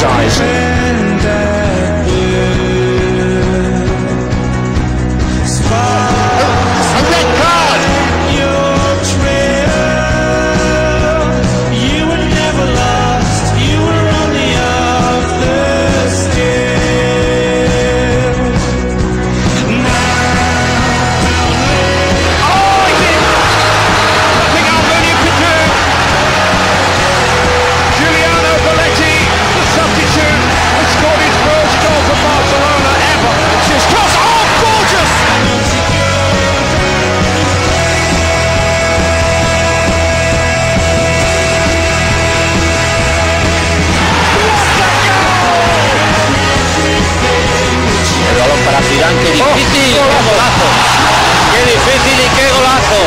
exercise. A red card! Para Zidane, qué difícil, qué golazo, qué difícil y qué golazo.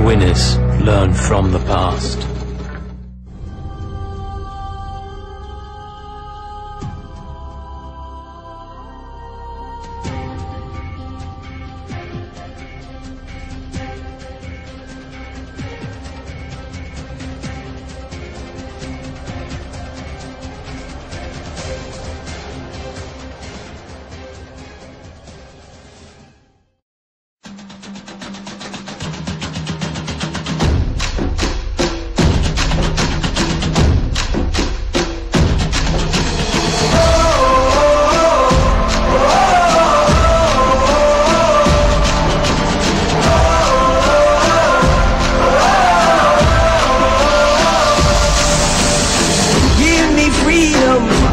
Winners learn from the past.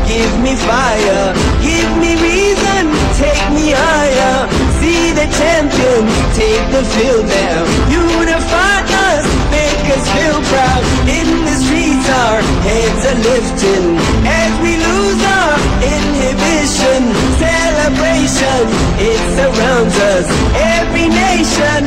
Give me fire, give me reason, take me higher. See the champions, take the field now. Unify us, make us feel proud. In the streets our heads are lifting as we lose our inhibition. Celebration, it surrounds us, every nation.